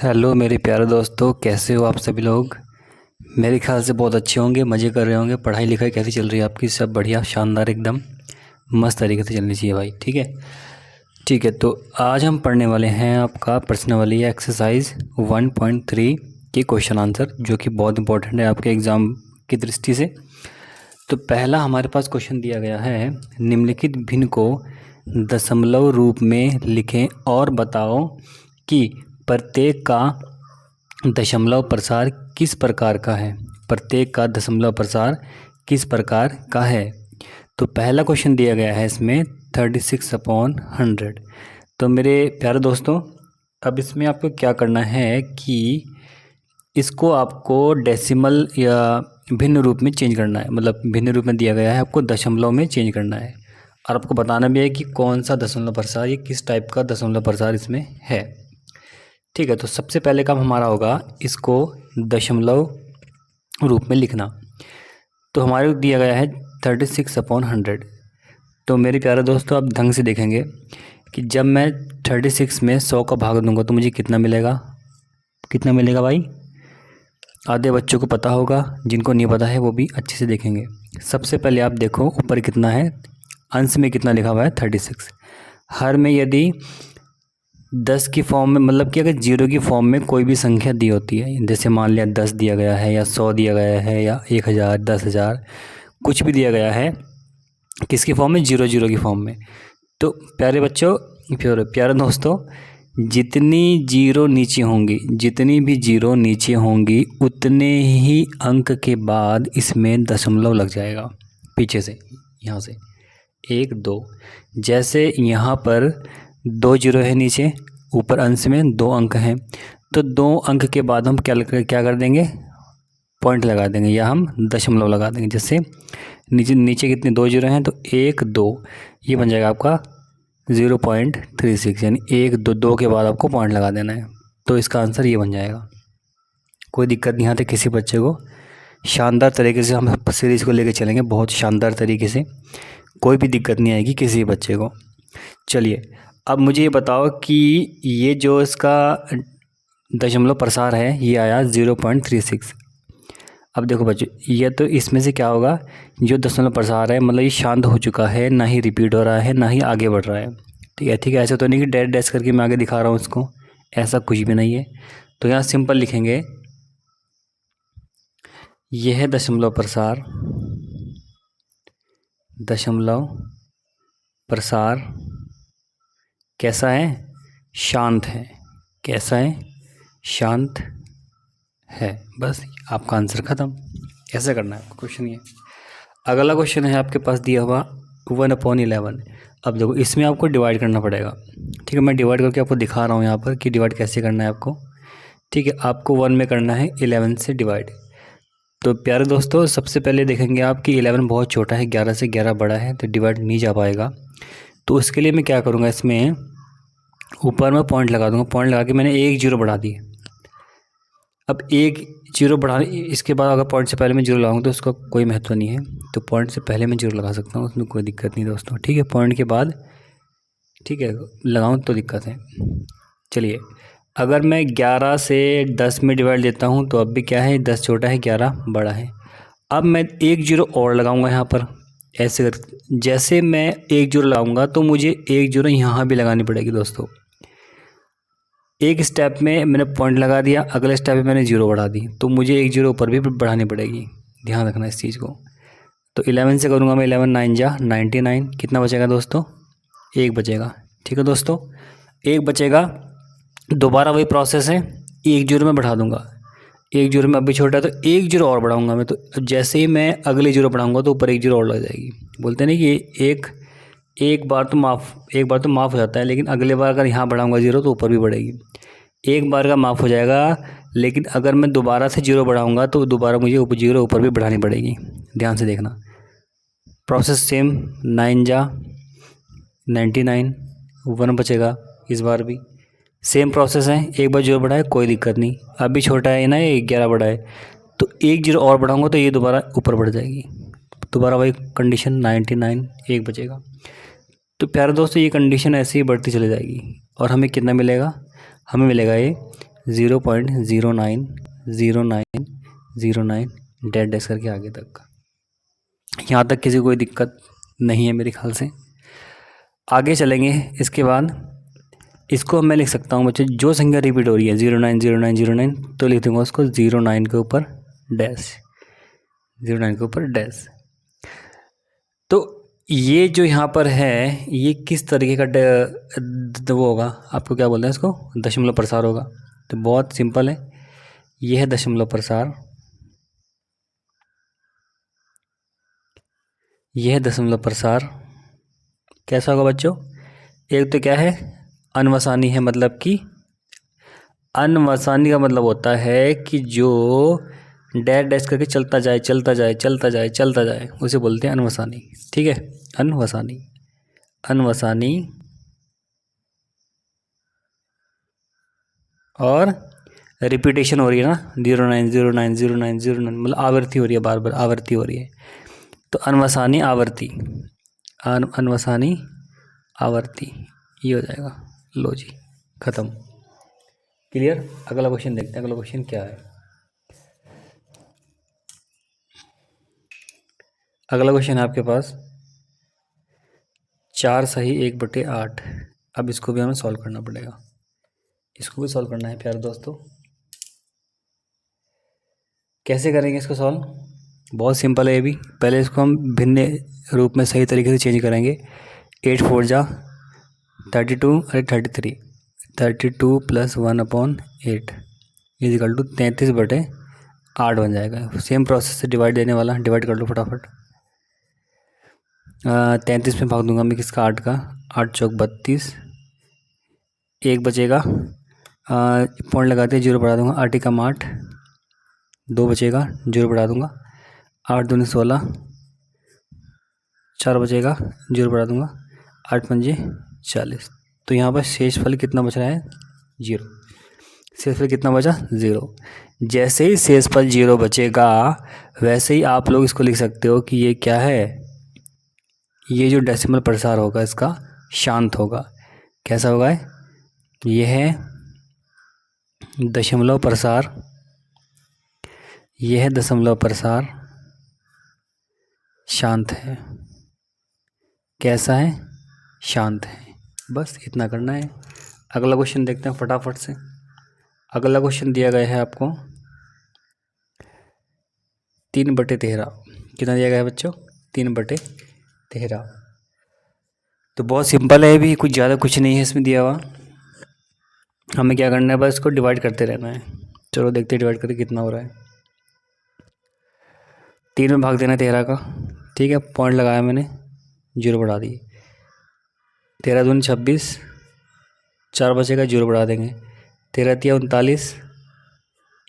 Hello मेरे प्यारे दोस्तों, कैसे हो आप सभी लोग। मेरे ख्याल से बहुत अच्छे होंगे, मज़े कर रहे होंगे। पढ़ाई लिखाई कैसी चल रही है आपकी? सब बढ़िया, शानदार, एकदम मस्त तरीके से चलनी चाहिए भाई। ठीक है ठीक है। तो आज हम पढ़ने वाले हैं आपका प्रश्नावली एक्सरसाइज 1.3 के क्वेश्चन आंसर, जो कि बहुत इंपॉर्टेंट है आपके एग्ज़ाम की दृष्टि से। तो पहला हमारे पास क्वेश्चन दिया गया है, निम्नलिखित भिन्न को दशमलव रूप में लिखें और बताओ कि प्रत्येक का दशमलव प्रसार किस प्रकार का है। प्रत्येक का दशमलव प्रसार किस प्रकार का है। तो पहला क्वेश्चन दिया गया है इसमें 36/100। तो मेरे प्यारे दोस्तों, अब इसमें आपको क्या करना है कि इसको आपको डेसिमल या भिन्न रूप में चेंज करना है। मतलब भिन्न रूप में दिया गया है, आपको दशमलव में चेंज करना है और आपको बताना भी है कि कौन सा दशमलव प्रसार, ये किस टाइप का दशमलव प्रसार इसमें है। ठीक है, तो सबसे पहले काम हमारा होगा इसको दशमलव रूप में लिखना। तो हमारे को दिया गया है 36/100। तो मेरे प्यारे दोस्तों, आप ढंग से देखेंगे कि जब मैं 36 में 100 का भाग दूंगा तो मुझे कितना मिलेगा। कितना मिलेगा भाई? आधे बच्चों को पता होगा, जिनको नहीं पता है वो भी अच्छे से देखेंगे। सबसे पहले आप देखो ऊपर कितना है, अंश में कितना लिखा हुआ है 36। हर में यदि 10 की फॉर्म में, मतलब कि अगर 0 की फॉर्म में कोई भी संख्या दी होती है, जैसे मान लिया 10 दिया गया है या 100 दिया गया है या 1000, 10,000, कुछ भी दिया गया है, किसकी फॉर्म में? 0 की फॉर्म में। तो प्यारे बच्चों, प्यारे दोस्तों, जितनी जीरो नीचे होंगी, जितनी भी जीरो नीचे होंगी, उतने ही अंक के बाद इसमें दशमलव लग जाएगा पीछे से, यहाँ से 1 2। जैसे यहाँ पर 2 जीरो है नीचे, ऊपर अंश में 2 अंक हैं, तो 2 अंक के बाद हम क्या कर देंगे? पॉइंट लगा देंगे या हम दशमलव लगा देंगे। जैसे नीचे कितने 2 जीरो हैं, तो 1 2, ये बन जाएगा आपका 0.36, यानी 1 2 2 के बाद आपको पॉइंट लगा देना है। तो इसका आंसर ये बन जाएगा। कोई दिक्कत नहीं आती किसी बच्चे को। शानदार तरीके से हम सीरीज़ को लेके चलेंगे, बहुत शानदार तरीके से, कोई भी दिक्कत नहीं आएगी किसी बच्चे को। चलिए, अब मुझे ये बताओ कि ये जो इसका दशमलव प्रसार है ये आया 0.36। अब देखो बच्चों, ये तो इसमें से क्या होगा, जो दशमलव प्रसार है मतलब ये शांत हो चुका है, ना ही रिपीट हो रहा है ना ही आगे बढ़ रहा है। ठीक है ठीक है, ऐसा तो नहीं कि डैश डैश करके मैं आगे दिखा रहा हूँ इसको, ऐसा कुछ भी नहीं है। तो यहाँ सिंपल लिखेंगे, यह है दशमलव प्रसार। दशमलव प्रसार कैसा है? शांत है। कैसा है? शांत है। बस आपका आंसर ख़त्म। ऐसा करना है, क्वेश्चन ये। अगला क्वेश्चन है आपके पास दिया हुआ 1/11। अब देखो इसमें आपको डिवाइड करना पड़ेगा। ठीक है, मैं डिवाइड करके आपको दिखा रहा हूँ यहाँ पर कि डिवाइड कैसे करना है आपको। ठीक है, आपको 1 में करना है 11 से डिवाइड। तो प्यारे दोस्तों, सबसे पहले देखेंगे आप कि 11 बहुत छोटा है, 11 से 11 बड़ा है, तो डिवाइड नहीं जा पाएगा। तो उसके लिए मैं क्या करूँगा, इसमें ऊपर में पॉइंट लगा दूँगा। पॉइंट लगा के मैंने 1 0 बढ़ा दी। अब 1 0 बढ़ा, इसके बाद अगर पॉइंट से पहले मैं 0 लगाऊंगा तो उसका कोई महत्व नहीं है, तो पॉइंट से पहले मैं 0 लगा सकता हूँ, उसमें कोई दिक्कत नहीं दोस्तों। ठीक है, पॉइंट के बाद ठीक है लगाऊँ तो दिक्कत है। चलिए, अगर मैं 11 से 10 में डिवाइड देता हूँ तो अब भी क्या है, 10 छोटा है 11 बड़ा है। अब मैं 1 0 और लगाऊंगा यहाँ पर, ऐसे कर, जैसे मैं 1 0 लगाऊंगा तो मुझे 1 0 यहाँ भी लगानी पड़ेगी दोस्तों। एक स्टेप में मैंने पॉइंट लगा दिया, अगले स्टेप में मैंने 0 बढ़ा दी, तो मुझे 1 0 ऊपर भी बढ़ानी पड़ेगी। ध्यान रखना इस चीज़ को। तो 11 से करूँगा मैं, 11 9 जा 99, कितना बचेगा दोस्तों? 1 बचेगा। ठीक है दोस्तों, 1 बचेगा। दोबारा वही प्रोसेस है, 1 0 में बढ़ा दूँगा। 1 0 में अभी छोटा है तो 1 0 और बढ़ाऊँगा मैं। तो जैसे ही मैं अगले 0 बढ़ाऊँगा तो ऊपर 1 0 और लग जाएगी। बोलते नहीं कि एक बार तो माफ़ हो जाता है, लेकिन अगले बार अगर यहाँ बढ़ाऊँगा 0 तो ऊपर भी बढ़ेगी। एक बार का माफ़ हो जाएगा, लेकिन अगर मैं दोबारा से 0 बढ़ाऊँगा तो दोबारा मुझे 0 ऊपर भी बढ़ानी पड़ेगी। ध्यान से देखना, प्रोसेस सेम। 9 जा 99, 1 बचेगा। इस बार भी सेम प्रोसेस है, एक बार 0 बढ़ाए कोई दिक्कत नहीं, अभी छोटा है ना, ये 11 बड़ा है, तो 1 0 और बढ़ाऊँगा तो ये दोबारा ऊपर बढ़ जाएगी। दोबारा वही कंडीशन, 99, 1 बचेगा। तो प्यारे दोस्तों, ये कंडीशन ऐसे ही बढ़ती चली जाएगी और हमें कितना मिलेगा? हमें मिलेगा ये 0.090909 डैश डैश करके आगे तक। यहाँ तक किसी को कोई दिक्कत नहीं है मेरे ख्याल से। आगे चलेंगे। इसके बाद इसको मैं लिख सकता हूँ बच्चों, जो संख्या रिपीट हो रही है 090909 तो लिख दूँगा उसको 09 के ऊपर डैश, 09 के ऊपर डैश। तो ये जो यहाँ पर है ये किस तरीके का वो होगा, आपको क्या बोलते हैं इसको, दशमलव प्रसार होगा। तो बहुत सिंपल है, ये है दशमलव प्रसार, ये है दशमलव प्रसार। कैसा होगा बच्चों, एक तो क्या है अनवसानी है, मतलब कि अनवसानी का मतलब होता है कि जो डैश डैश करके चलता जाए चलता जाए चलता जाए चलता जाए, उसे बोलते हैं अनवसानी। ठीक है, अनवसानी, अनवसानी। और रिपीटेशन हो रही है ना, 09090909 मतलब आवृत्ति हो रही है, बार बार आवृत्ति हो रही है, तो अनवसानी आवर्ती, अनवसानी आवर्ती, ये हो जाएगा। लो जी, ख़त्म, क्लियर। अगला क्वेश्चन देखते हैं, अगला क्वेश्चन क्या है। अगला क्वेश्चन है आपके पास 4 सही 1/8। अब इसको भी हमें सॉल्व करना पड़ेगा, इसको भी सॉल्व करना है प्यारे दोस्तों। कैसे करेंगे इसको सॉल्व, बहुत सिंपल है ये भी। पहले इसको हम भिन्न रूप में सही तरीके से चेंज करेंगे। 8 4 जा 32, अरे 33, 32 + 1/8 इजिकल टू 33/8 बन जाएगा। सेम प्रोसेस से डिवाइड देने वाला, डिवाइड कर लो फटाफट। 33 में भाग दूंगा मैं किसका, 8 का, 8 चौक 32, 1 बचेगा, पॉइंट लगाते हैं, 0 बढ़ा दूंगा, 8 एकम 8, 2 बचेगा, 0 बढ़ा दूंगा, 8 दूनी 16, 4 बचेगा, 0 बढ़ा दूंगा, 8 पंजे 40। तो यहाँ पर शेषफल कितना बच रहा है, 0। शेषफल कितना बचा, 0। जैसे ही शेषफल 0 बचेगा वैसे ही आप लोग इसको लिख सकते हो कि ये क्या है, ये जो डेसिमल प्रसार होगा इसका शांत होगा। कैसा होगा, ये है दशमलव प्रसार, यह है दशमलव प्रसार, शांत है। कैसा है, शांत है। बस इतना करना है। अगला क्वेश्चन देखते हैं फटाफट से। अगला क्वेश्चन दिया गया है आपको 3/13। कितना दिया गया है बच्चों, 3/13। तो बहुत सिंपल है, भी कुछ ज़्यादा कुछ नहीं है इसमें दिया हुआ। हमें क्या करना है, बस इसको डिवाइड करते रहना है। चलो देखते हैं डिवाइड करके कितना हो रहा है। 3 में भाग देना 13 का, ठीक है, पॉइंट लगाया मैंने, 0 बढ़ा दिए, 13 दूनी 26, 4 बचेगा, 0 बढ़ा देंगे, 13 तिया 39,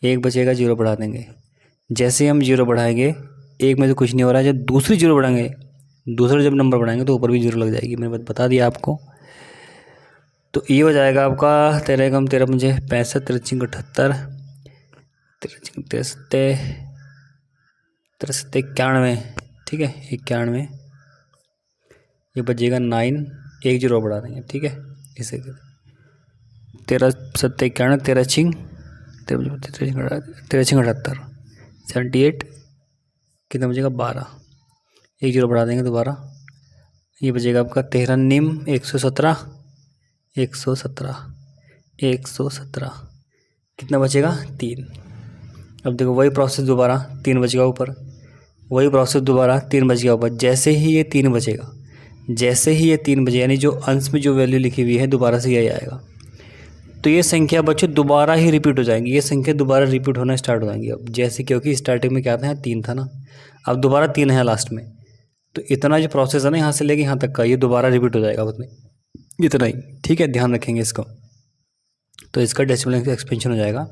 1 बचेगा, 0 बढ़ा देंगे। जैसे हम 0 बढ़ाएंगे, एक में तो कुछ नहीं हो रहा है, जब दूसरी 0 बढ़ाएंगे, दूसरा जब नंबर बढ़ाएंगे तो ऊपर भी 0 लग जाएगी। मैंने बता दिया आपको। तो ये हो जाएगा आपका 13 कम 13 पंजे 65, 13 78, 93 91, ठीक है, 91। ये बचेगा 9, 1 0 बढ़ा देंगे, ठीक है, इसे 13 7 91, 13 छिंग 78, 78, कितना बचेगा 12, 1 0 बढ़ा देंगे दोबारा। ये बचेगा आपका 13 निम 117, 117 कितना बचेगा 3। अब देखो वही प्रोसेस दोबारा, 3 बचेगा ऊपर, वही प्रोसेस दोबारा 3 बच गया ऊपर। जैसे ही ये 3 बचेगा, जैसे ही ये 3 बचे, यानी जो अंश में जो वैल्यू लिखी हुई है दोबारा से यही आएगा। तो ये संख्या बच्चों दोबारा ही रिपीट हो जाएंगी, ये संख्या दोबारा रिपीट होना स्टार्ट हो जाएंगी। अब जैसे क्योंकि स्टार्टिंग में क्या था, 3 था ना, अब दोबारा 3 है लास्ट में, तो इतना जो प्रोसेस है ना यहाँ से लेके यहाँ तक का, ये दोबारा रिपीट हो जाएगा उसमें, इतना ही, ठीक है, ध्यान रखेंगे इसको। तो इसका डेसिमल एक्सपेंशन हो जाएगा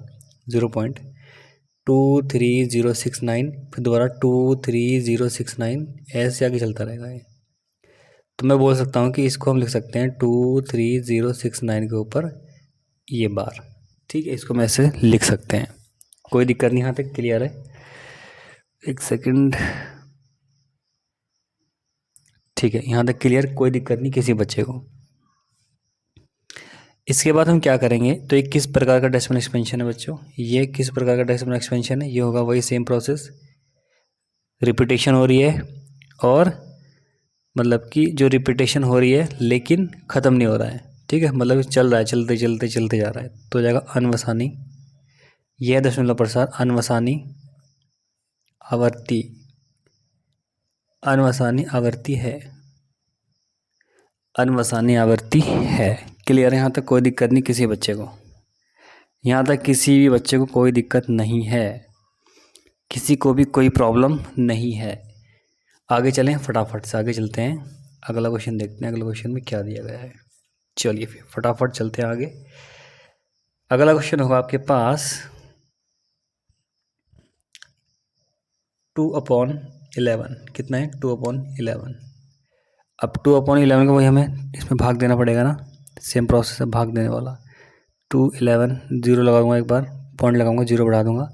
0.23069, फिर दोबारा 23069, ऐसे आगे चलता रहेगा ये। तो मैं बोल सकता हूँ कि इसको हम लिख सकते हैं 23069 के ऊपर ये बार, ठीक है, इसको मैं ऐसे लिख सकते हैं, कोई दिक्कत नहीं, यहाँ तक क्लियर है। एक सेकंड, ठीक है, यहाँ तक क्लियर, कोई दिक्कत नहीं किसी बच्चे को। इसके बाद हम क्या करेंगे, तो ये किस प्रकार का डेसिमल एक्सपेंशन है बच्चों, ये किस प्रकार का डेसिमल एक्सपेंशन है, ये होगा वही सेम प्रोसेस, रिपीटेशन हो रही है और मतलब कि जो रिपीटेशन हो रही है लेकिन ख़त्म नहीं हो रहा है, ठीक है, मतलब चल रहा है, चलते चलते चलते जा रहा है, तो हो जाएगा अनवसानी। यह दशमलव प्रसार अनवसानी आवर्ती, अनवसानी आवर्ती है, अनवसानी आवर्ती है। क्लियर है, यहाँ तक कोई दिक्कत नहीं किसी बच्चे को, यहाँ तक किसी भी बच्चे को कोई दिक्कत नहीं है, किसी को भी कोई प्रॉब्लम नहीं है। आगे चलें, फटाफट से आगे चलते हैं, अगला क्वेश्चन देखते हैं, अगला क्वेश्चन में क्या दिया गया है। चलिए फिर फटाफट चलते हैं आगे। अगला क्वेश्चन होगा आपके पास 2/11, कितना है 2/11। अब 2/11 को वही हमें इसमें भाग देना पड़ेगा ना, सेम प्रोसेस है भाग देने वाला। 2/11 जीरो लगाऊंगा, एक बार पॉइंट लगाऊंगा, जीरो बढ़ा दूंगा,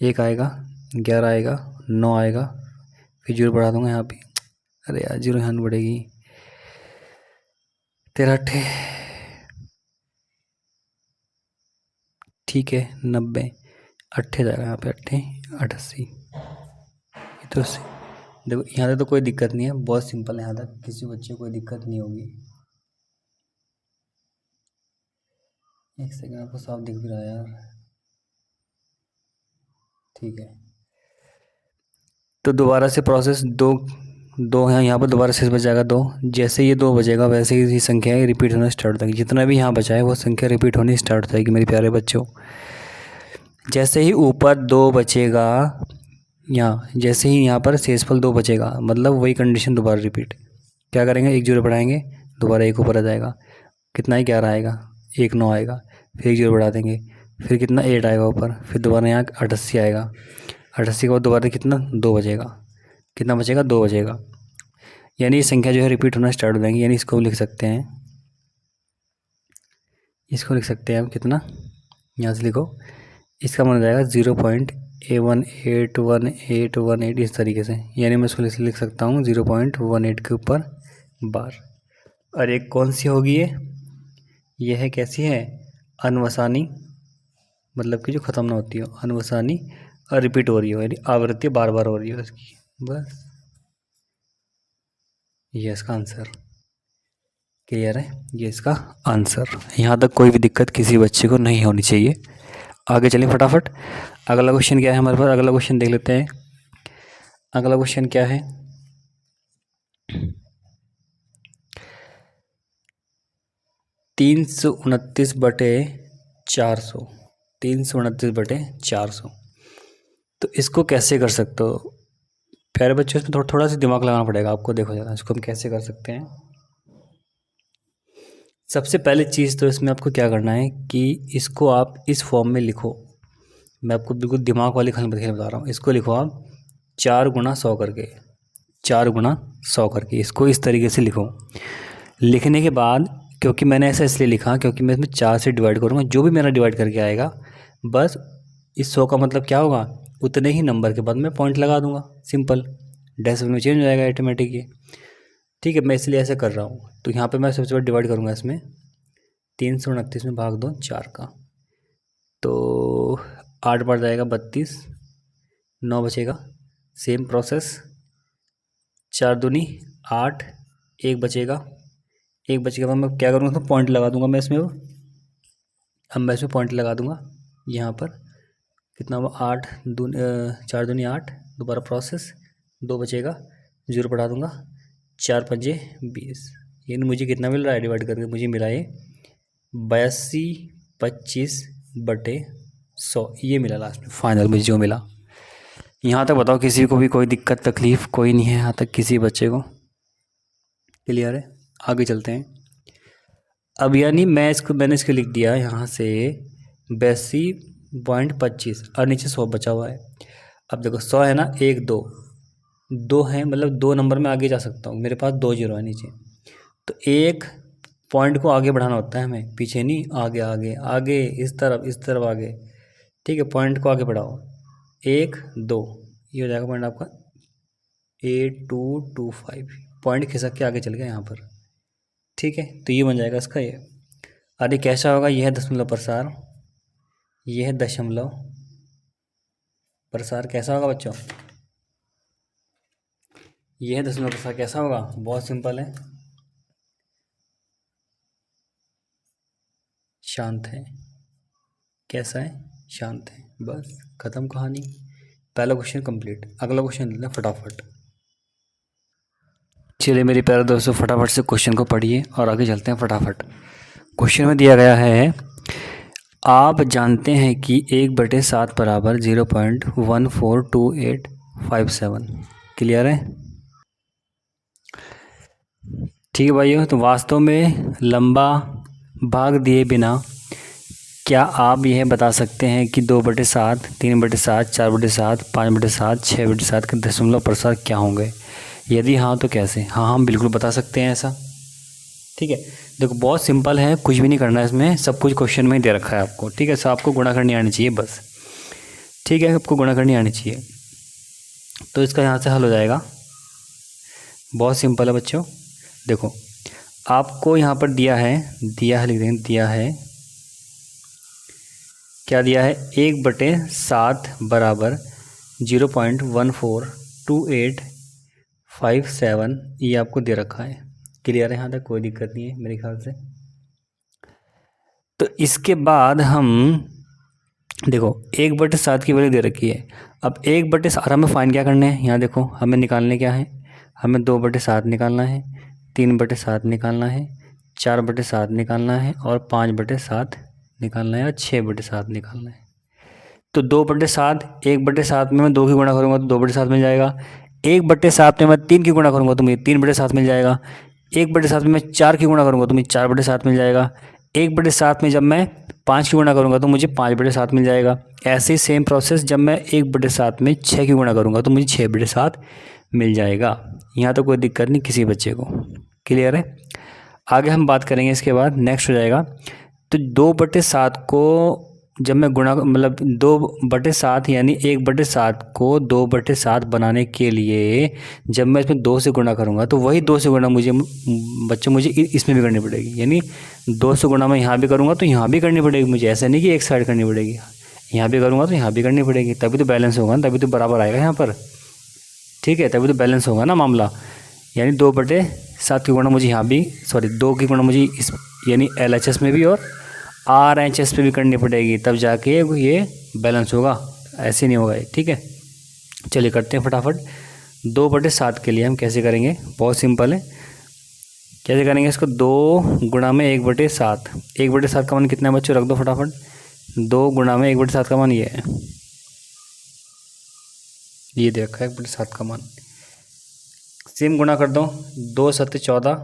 1 आएगा, 11 आएगा, 9 आएगा, फिर जीरो बढ़ा दूंगा यहाँ पे, अरे यार जीरो यहाँ बढ़ेगी, 13 अट्ठे, ठीक है 90, अट्ठे जाएगा यहाँ पे, अट्ठे 88, तो देखो यहाँ तक तो कोई दिक्कत नहीं है, बहुत सिंपल है, यहाँ तक किसी बच्चे को कोई दिक्कत नहीं होगी। एक सेकंड, आपको साफ दिख भी रहा है यार, ठीक है। तो दोबारा से प्रोसेस दो दो है यहाँ पर, दोबारा से बच जाएगा 2, जैसे ये 2 बचेगा वैसे ही संख्या रिपीट होना स्टार्ट हो जाएगी, जितना भी यहाँ बचा है वो संख्या रिपीट होनी स्टार्ट हो जाएगी मेरे प्यारे बच्चों। जैसे ही ऊपर 2 बचेगा, यहाँ जैसे ही यहाँ पर शेषफल 2 बचेगा, मतलब वही कंडीशन दोबारा रिपीट, क्या करेंगे, एक जीरो बढ़ाएंगे, दोबारा एक ऊपर आ जाएगा, कितना ही 11 आएगा, 1 9 आएगा, फिर एक जीरो बढ़ा देंगे, फिर कितना 8 आएगा ऊपर, फिर दोबारा यहाँ 88 आएगा, 88 के बाद दोबारा कितना 2 बचेगा, कितना बचेगा 2 बचेगा, यानी ये संख्या जो है रिपीट होना स्टार्ट हो जाएंगी। यानी इसको लिख सकते हैं, इसको लिख सकते हैं हम कितना, यहाँ से लिखो, इसका मन हो जाएगा 0.1811818 इस तरीके से, यानी मैं इसको लिख सकता हूँ 0.18 के ऊपर बार। और एक कौन सी होगी ये है कैसी है, अनवसानी, मतलब कि जो ख़त्म ना होती हो, अनवसानी और रिपीट हो रही हो, यानी आवृत्ति बार बार हो रही हो इसकी, बस ये इसका आंसर। क्लियर है, ये इसका आंसर। यहाँ तक कोई भी दिक्कत किसी बच्चे को नहीं होनी चाहिए। आगे चलिए फटाफट, अगला क्वेश्चन क्या है हमारे पास, अगला क्वेश्चन देख लेते हैं। अगला क्वेश्चन क्या है, 329/400, 329/400, तो इसको कैसे कर सकते हो प्यारे बच्चों, इसमें थोड़ा सा दिमाग लगाना पड़ेगा आपको। देखो जरा इसको हम कैसे कर सकते हैं। सबसे पहले चीज़ तो इसमें आपको क्या करना है कि इसको आप इस फॉर्म में लिखो, मैं आपको बिल्कुल दिमाग वाली खेल बता रहा हूँ। इसको लिखो आप 4×100 करके, 4×100 करके, इसको इस तरीके से लिखो। लिखने के बाद, क्योंकि मैंने ऐसा इसलिए लिखा क्योंकि मैं इसमें 4 से डिवाइड करूँगा, जो भी मेरा डिवाइड करके आएगा बस इस 100 का मतलब क्या होगा, उतने ही नंबर के बाद मैं पॉइंट लगा दूंगा, सिंपल, डेसिमल में चेंज हो जाएगा ऑटोमेटिक ये, ठीक है। मैं इसलिए ऐसे कर रहा हूँ। तो यहाँ पे मैं सबसे पहले डिवाइड करूँगा इसमें, 329 में भाग दो 4 का, तो 8 बढ़ जाएगा 32, 9 बचेगा, सेम प्रोसेस, 4 दूनी 8, 1 बचेगा, 1 बचेगा, बाद मैं क्या करूँगा, तो पॉइंट लगा दूंगा मैं इसमें, अब मैं इसमें पॉइंट लगा दूंगा यहाँ पर, कितना हुआ 8 दूनी 4 दूनी 8, दोबारा प्रोसेस, 2 बचेगा, जीरो बढ़ा दूंगा, 4 पंजे 20, यानी मुझे कितना मिल रहा है डिवाइड करके, मुझे मिला है 82/25, ये मिला लास्ट में फाइनल मुझे जो मिला। यहाँ तक बताओ किसी को भी कोई दिक्कत तकलीफ़ कोई नहीं है यहाँ तक किसी बच्चे को, क्लियर है। आगे चलते हैं। अब यानी मैंने इसको लिख दिया यहाँ से 82.25 और नीचे 100 बचा हुआ है। अब देखो 100 है ना, 1 2 2 है, मतलब 2 नंबर में आगे जा सकता हूँ, मेरे पास 2 जीरो है नीचे, तो एक पॉइंट को आगे बढ़ाना होता है हमें, पीछे नहीं, आगे आगे आगे, इस तरफ आगे, ठीक है। पॉइंट को आगे बढ़ाओ, 1 2, ये हो जाएगा पॉइंट आपका 8225, पॉइंट खिसक के आगे चल गया यहाँ पर, ठीक है। तो ये बन जाएगा इसका ये। अरे कैसा होगा, यह है दशमलव प्रसार, यह है दशमलव प्रसार, कैसा होगा बच्चों, यह है दशमलव प्रसार, कैसा होगा, बहुत सिंपल है, शांत है, कैसा है, शांत है, बस खत्म कहानी। पहला क्वेश्चन कंप्लीट। अगला क्वेश्चन लेना फटाफट। चलिए मेरे प्यारे दोस्तों, फटाफट से क्वेश्चन को पढ़िए और आगे चलते हैं फटाफट। क्वेश्चन में दिया गया है, आप जानते हैं कि 1/7 बराबर 0.142857। क्लियर है? ठीक है भाइयों, तो वास्तव में लंबा भाग दिए बिना क्या आप यह बता सकते हैं कि 2/7, 3/7, 4/7, 5/7, 6/7 के दशमलव प्रसार क्या होंगे? यदि हाँ तो कैसे? हाँ, हम बिल्कुल बता सकते हैं ऐसा। ठीक है, देखो बहुत सिंपल है, कुछ भी नहीं करना है इसमें, सब कुछ क्वेश्चन में ही दे रखा है आपको। ठीक है, सब आपको गुणा करनी आनी चाहिए बस। ठीक है, आपको गुणा करनी आनी चाहिए, तो इसका यहाँ से हल हो जाएगा। बहुत सिंपल है बच्चों, देखो आपको यहाँ पर दिया है लिख देंगे, दिया है, क्या दिया है, 1/7 बराबर 0.142857, ये आपको दे रखा है। क्लियर है यहाँ तक? कोई दिक्कत नहीं है मेरे ख्याल से। तो इसके बाद हम देखो 1/7 की वैल्यू दे रखी है। अब 1/7 हमें फाइन क्या करने हैं, यहाँ देखो हमें निकालने क्या है, हमें 2/7 निकालना है, 3/7 निकालना है, 4/7 निकालना है और 5/7 निकालना है और 6/7 निकालना है। तो 2/7, 1/7 में मैं 2 की गुणा करूँगा तो 2/7 मिल जाएगा। 1/7 में मैं 3 की गुणा करूँगा तो मुझे 3/7 मिल जाएगा। 1/7 में मैं 4 की गुणा करूँगा तो मुझे 4/7 मिल जाएगा। 1/7 में जब मैं 5 की गुणा करूँगा तो मुझे 5/7 मिल जाएगा। ऐसे ही सेम प्रोसेस जब मैं 1/7 में 6 की गुणा करूँगा तो मुझे 6/7 मिल जाएगा। यहाँ तो कोई दिक्कत नहीं किसी बच्चे को। क्लियर है? आगे हम बात करेंगे इसके बाद, नेक्स्ट हो जाएगा। तो 2/7 को जब मैं गुणा मतलब 2/7 यानी 1/7 को 2/7 बनाने के लिए जब मैं इसमें 2 से गुणा करूँगा तो वही 2 से गुणा मुझे इसमें भी करनी पड़ेगी। यानी 2 से गुणा मैं यहाँ भी करूँगा तो यहाँ भी करनी पड़ेगी मुझे, ऐसा नहीं कि एक साइड करनी पड़ेगी, यहाँ भी करूँगा तो यहाँ भी करनी पड़ेगी, तभी तो बैलेंस होगा ना, तभी तो बराबर आएगा यहाँ पर। ठीक है, तभी तो बैलेंस होगा ना मामला। यानी 2/7 की गुणा मुझे यहाँ भी 2 की गुणा मुझे इस यानी LHS में भी और RHS पे भी करनी पड़ेगी, तब जाके ये बैलेंस होगा, ऐसे नहीं होगा ये। ठीक है, चलिए करते हैं फटाफट। 2/7 के लिए हम कैसे करेंगे, बहुत सिंपल है। कैसे करेंगे इसको, 2 गुणा में 1/7, 1/7 का मान कितना है बच्चों, रख दो फटाफट। 2 गुणा में 1/7 का मान ये है, ये दे रखा है 1/7 का मान। सेम गुणा कर दो, 2 7 14,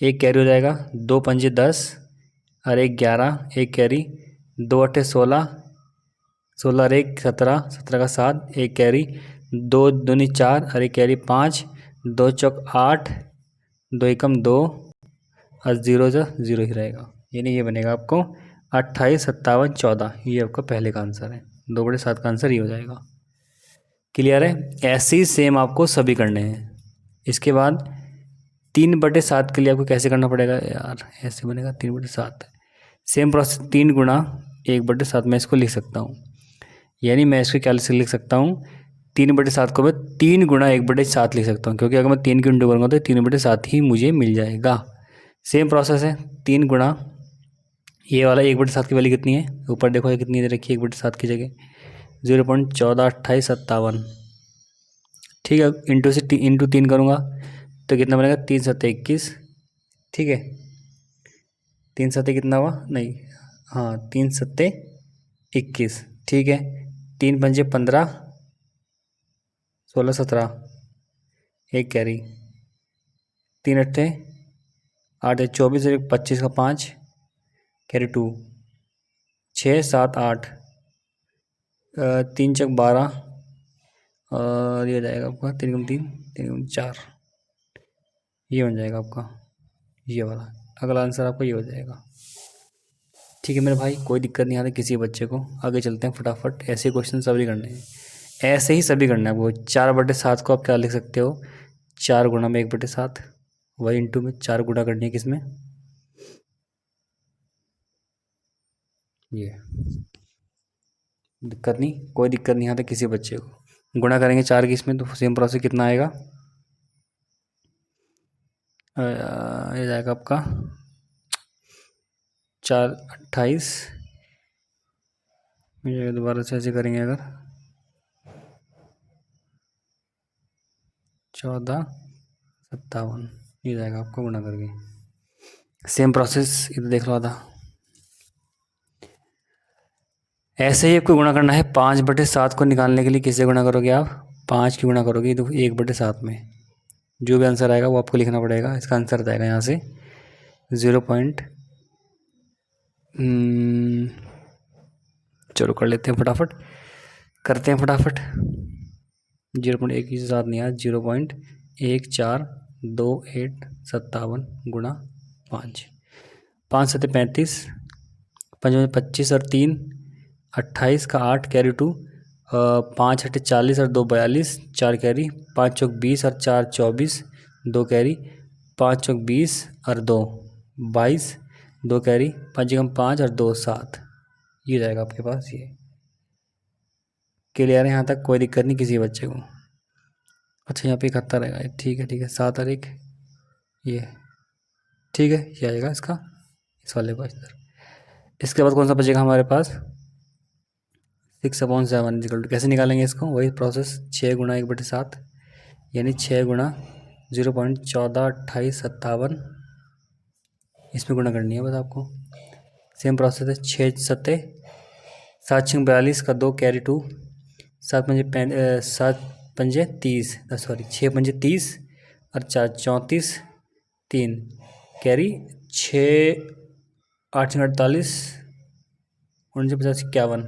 एक कैरी हो जाएगा, 2 5 10 और 1 11, एक कैरी, 2 8 16, 16 और 1 17, 17 का 7, एक कैरी, 2 दूनी 4 और एक कैरी 5, 2 चौक 8, 2 एकम 2 और 0 जो 0 ही रहेगा। यानी ये बनेगा आपको 28 57 14, ये आपका पहले का आंसर है। 2/7 का आंसर ये हो जाएगा। क्लियर है? ऐसे ही सेम आपको सभी करने हैं। इसके बाद 3/7 के लिए आपको कैसे करना पड़ेगा यार, ऐसे बनेगा 3/7, सेम प्रोसेस 3 गुणा 1/7 मैं इसको लिख सकता हूँ। यानी मैं इसको क्या लिख सकता हूँ, 3/7 को मैं 3 गुणा 1/7 लिख सकता हूँ, क्योंकि अगर मैं 3 की इंटू करूँगा तो 3/7 ही मुझे मिल जाएगा। सेम प्रोसेस है, 3 गुणा ये वाला 1/7 की वैल्यू कितनी है, ऊपर देखो ये कितनी दे रखी है 1/7 की जगह, 0.142857। ठीक है, इंटू 3 करूँगा तो कितना बनेगा, 3 7 21। ठीक है, 3 7 कितना हुआ, नहीं हाँ 3 7 21। ठीक है, 3 पंजे 15, 16 17, एक कैरी, 3 अट्ठे 8 24 और 25 का 5 कैरी 2, 6 7 8, 3 चक 12 और ये हो जाएगा आपका 3 गुम 3 3 गुम 4, ये बन जाएगा आपका ये वाला। अगला आंसर आपका ये हो जाएगा। ठीक है मेरे भाई, कोई दिक्कत नहीं आती किसी बच्चे को। आगे चलते हैं फटाफट, ऐसे क्वेश्चन सभी करने हैं, ऐसे ही सभी करना है। वो 4/7 को आप क्या लिख सकते हो, 4 गुणा में 1/7, वही इंटू में 4 गुणा करनी है किसमें, ये दिक्कत नहीं, कोई दिक्कत नहीं आता किसी बच्चे को। गुणा करेंगे 4 की इसमें तो सेम प्रोसेस कितना आएगा, ये जाएगा आपका 4 28। ये दोबारा से ऐसे करेंगे अगर 14 57, ये जाएगा आपको गुणा करके। सेम प्रोसेस इधर देख लो था। ऐसे ही आपको गुणा करना है 5/7 को निकालने के लिए किससे गुणा करोगे आप, 5 की गुणा करोगे तो 1/7 में। जो भी आंसर आएगा वो आपको लिखना पड़ेगा। इसका आंसर आएगा यहाँ से 0 पॉइंट, चलो कर लेते हैं फटाफट, करते हैं फटाफट। 0.1 की साथ नहीं आया, 0.142857 गुणा 5, 5 7 35, 5 25 और 3 28 का 8 कैरी 2, 5 8 40 और 2 42, 4 कैरी, 5 चौक 20 और 4 24, 2 कैरी, 5 चौक 20 और 2 22, 2 कैरी, 5 एकम 5 और 2 7, ये जाएगा आपके पास। ये क्लियर है यहाँ तक, कोई दिक्कत नहीं किसी बच्चे को। अच्छा यहाँ पे 71 आएगा, ठीक है ठीक है, 7 और 1 ये, ठीक है ये आएगा इसका, इस वाले का इधर। इसके बाद कौन सा बचेगा हमारे पास, 6/7 इक्वल टू, कैसे निकालेंगे इसको, वही प्रोसेस 6 गुणा 1/7, यानी 6 गुणा 0.142857, इसमें गुणा करनी है बस आपको। सेम प्रोसेस है, 6 7 7 6 42 का 2 कैरी 2, 7 पंजे 30, सॉरी 6 पंजे 30 और 4 34, 3 कैरी, 6 8 48, 49 51,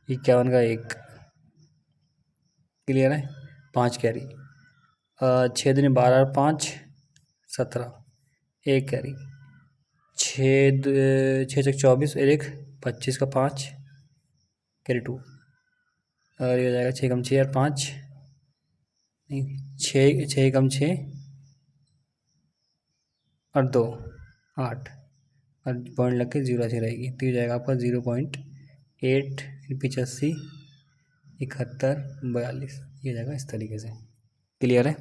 51 का 1, क्लियर है, 5 कैरी, 6 दिन 12 और 5 17, 1 कैरी, 6 6 24 और 1 25 का 5 कैरी 2, और ये हो जाएगा 6 कम 6 और 5 नहीं, 6 कम 6 और 2 8, और पॉइंट लग के 0 ऐसी रहेगी, तो ये जाएगा आपका 0.8 85 71 42, ये जाएगा इस तरीके से। क्लियर है,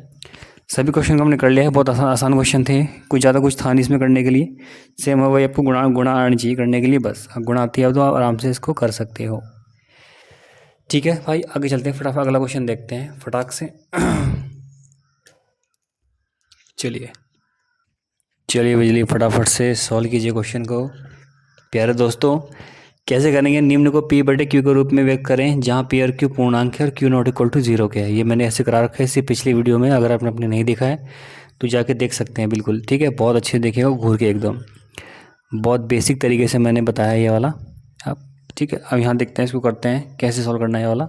सभी क्वेश्चन को हमने कर लिया है, बहुत आसान आसान क्वेश्चन थे, कुछ ज़्यादा कुछ था नहीं इसमें करने के लिए। सेम है वही, आपको गुणा आनी चाहिए करने के लिए, बस गुणा आती है तो आप आराम से इसको कर सकते हो। ठीक है भाई, आगे चलते हैं फटाफट, अगला क्वेश्चन देखते हैं फटाक से। चलिए चलिए बिजली, फटाफट से सॉल्व कीजिए क्वेश्चन को। प्यारे दोस्तों, कैसे करेंगे, निम्न को P/Q के रूप में व्यक्त करें जहाँ P और Q पूर्णांक है और Q नॉट इक्वल टू 0 के है। ये मैंने ऐसे करा रखा है इससे पिछली वीडियो में, अगर आपने अपने नहीं देखा है तो जाके देख सकते हैं, बिल्कुल ठीक है, बहुत अच्छे देखेगा घूर के एकदम, बहुत बेसिक तरीके से मैंने बताया ये वाला आप, ठीक है। अब यहाँ देखते हैं इसको, करते हैं कैसे सॉल्व करना है ये वाला।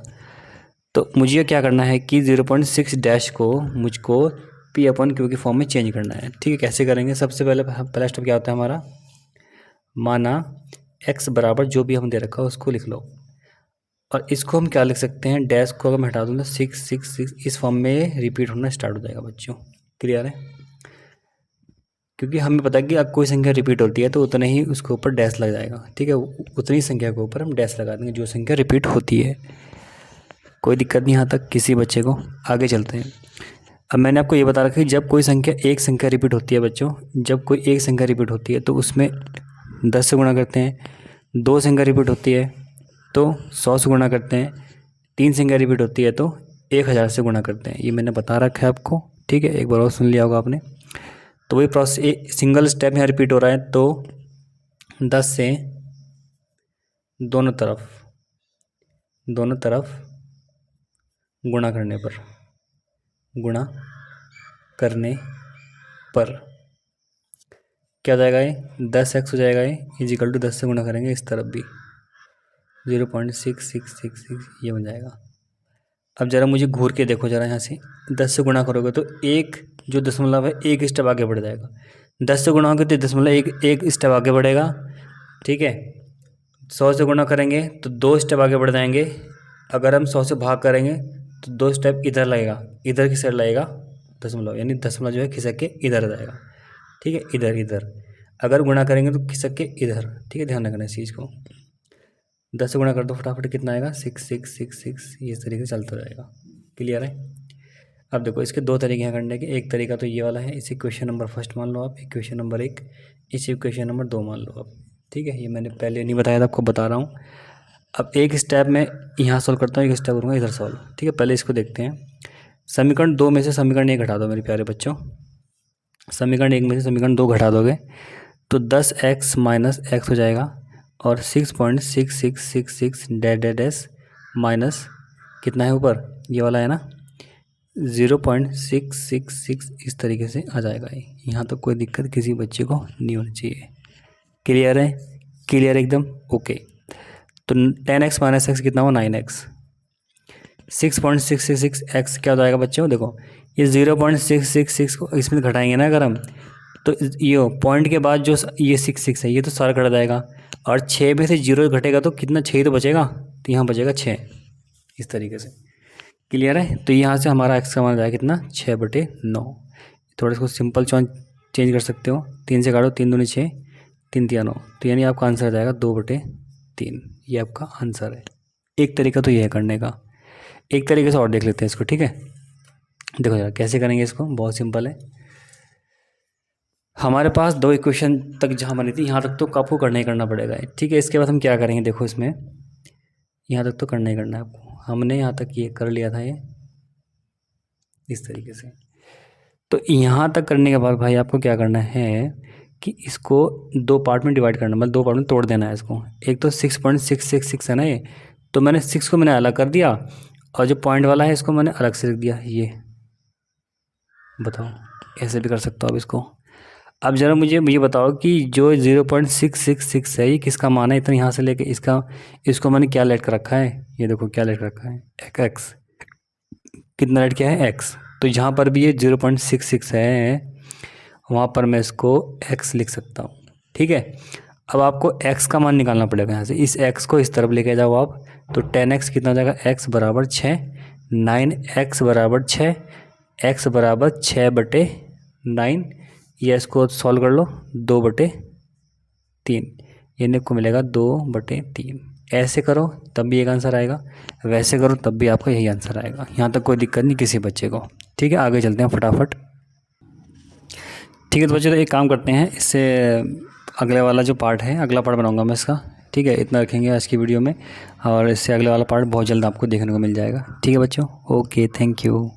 तो मुझे क्या करना है कि 0.6 डैश को मुझको P/Q के फॉर्म में चेंज करना है, ठीक है। कैसे करेंगे, सबसे पहला स्टेप क्या होता है हमारा, माना x बराबर जो भी हम दे रखा है उसको लिख लो, और इसको हम क्या लिख सकते हैं, डैश को अगर मैं हटा दूँ तो 6 6 6 इस फॉर्म में रिपीट होना स्टार्ट हो जाएगा बच्चों। क्लियर है, क्योंकि हमें पता है कि अब कोई संख्या रिपीट होती है तो उतने ही उसके ऊपर डैश लग जाएगा, ठीक है, उतनी संख्या के ऊपर हम डैश लगा देंगे जो संख्या रिपीट होती है। कोई दिक्कत नहीं यहाँ तक किसी बच्चे को। आगे चलते हैं। अब मैंने आपको ये बता रखा है जब कोई संख्या एक संख्या रिपीट होती है बच्चों, जब कोई एक संख्या रिपीट होती है तो उसमें 10 से गुणा करते हैं, 2 संख्या रिपीट होती है तो 100 से गुणा करते हैं, 3 संख्या रिपीट होती है तो 1000 से गुणा करते हैं। ये मैंने बता रखा है आपको, ठीक है, एक बार और सुन लिया होगा आपने। तो वही प्रोसेस एक सिंगल स्टेप यहाँ रिपीट हो रहा है, तो 10 से दोनों तरफ गुणा करने पर क्या हो जाएगा, ये 10x हो जाएगा, ये इजिकल टू 10 से गुणा करेंगे इस तरफ भी 0.6666 ये बन जाएगा। अब ज़रा मुझे घूर के देखो ज़रा, यहाँ से 10 से गुणा करोगे तो एक जो दशमलव है एक स्टेप आगे बढ़ जाएगा, 10 से गुणा होगा तो दशमलव एक स्टेप आगे बढ़ेगा, ठीक है। 100 से गुणा करेंगे तो 2 स्टेप आगे बढ़ जाएंगे, अगर हम 100 से भाग करेंगे तो 2 स्टेप इधर लगेगा, इधर की साइड लगेगा दशमलव, यानी दशमलव जो है खिसक के इधर आ जाएगा, ठीक है, इधर अगर गुणा करेंगे तो खिसक के इधर, ठीक है, ध्यान रखना इस चीज़ को। 10 से गुणा कर दो फटाफट, कितना आएगा 6 6 6 6, इस तरीके से चलता जाएगा। क्लियर है। अब देखो इसके दो तरीके हैं करने के। एक तरीका तो ये वाला है, इस इक्वेशन नंबर फर्स्ट मान लो आप, इक्वेशन नंबर 1, इस इक्वेशन नंबर 2 मान लो आप। ठीक है, ये मैंने पहले नहीं बताया था, आपको बता रहा हूँ। अब एक स्टेप में यहाँ सॉल्व करता हूँ, एक स्टेप करूँगा इधर सॉल्व। ठीक है, पहले इसको देखते हैं। समीकरण 2 में से समीकरण 1 घटा दो मेरे प्यारे बच्चों। समीकरण 1 में से समीकरण 2 घटा दोगे तो 10x माइनस एक्स हो जाएगा, और 6.6666 डैश डैश डैश माइनस कितना है ऊपर, ये वाला है ना 0.666, इस तरीके से आ जाएगा। यहाँ तो कोई दिक्कत किसी बच्चे को नहीं होनी चाहिए। क्लियर है, क्लियर एकदम ओके। तो 10x माइनस एक्स कितना हुआ 9x। 6.666 x क्या हो जाएगा बच्चों, देखो ये 0.666 को इसमें घटाएंगे ना अगर हम, तो ये पॉइंट के बाद जो ये 6 है ये तो सारा घट जाएगा, और 6 में से 0 घटेगा तो कितना 6 तो बचेगा, तो यहाँ बचेगा 6, इस तरीके से। क्लियर है। तो यहाँ से हमारा एक्स का मान जाएगा कितना 6/9। थोड़ा इसको सिंपल चेंज कर सकते हो, 3 से काटो, 3 दूनी 6, 3 तिया 9, तो यानी आपका आंसर आ जाएगा 2/3। ये आपका आंसर है। एक तरीका तो ये है करने का। एक तरीके से और देख लेते हैं इसको। ठीक है, देखो यार कैसे करेंगे इसको, बहुत सिंपल है। हमारे पास 2 इक्वेशन तक जहाँ बनी थी यहाँ तक तो आपको करना ही करना पड़ेगा। ठीक है, इसके बाद हम क्या करेंगे, देखो इसमें यहाँ तक तो करना ही करना है आपको। हमने यहाँ तक ये कर लिया था, ये इस तरीके से। तो यहाँ तक करने के बाद भाई आपको क्या करना है कि इसको 2 पार्ट में डिवाइड करना, मतलब 2 पार्ट में तोड़ देना है इसको। एक तो 6.666 है ना ये, तो मैंने 6 को मैंने अलग कर दिया, और जो पॉइंट वाला है इसको मैंने अलग से लिख दिया। ये बताओ, ऐसे भी कर सकता हूँ अब इसको। अब ज़रा मुझे बताओ कि जो 0.666 है ये किसका मान है, इतना यहाँ से लेके इसको मैंने क्या लेट कर रखा है, ये देखो क्या लेट कर रखा है, एक्स। कितना लेट किया है एक्स, तो जहाँ पर भी ये 0.66 है वहाँ पर मैं इसको एक्स लिख सकता हूँ। ठीक है, अब आपको एक्स का मान निकालना पड़ेगा यहाँ से। इस एक्स को इस तरफ लेके जाओ आप, तो 10x कितना हो जाएगा, x बराबर 6, 9x बराबर 6, x बराबर 6/9। ये इसको सॉल्व कर लो, 2/3, यानी को मिलेगा 2/3। ऐसे करो तब भी एक आंसर आएगा, वैसे करो तब भी आपका यही आंसर आएगा। यहाँ तक कोई दिक्कत नहीं किसी बच्चे को। ठीक है, आगे चलते हैं फटाफट। ठीक है, तो बच्चों तो एक काम करते हैं, इससे अगले वाला जो पार्ट है, अगला पार्ट बनाऊंगा मैं इसका। ठीक है, इतना रखेंगे आज की वीडियो में, और इससे अगले वाला पार्ट बहुत जल्द आपको देखने को मिल जाएगा। ठीक है बच्चों, ओके, थैंक यू।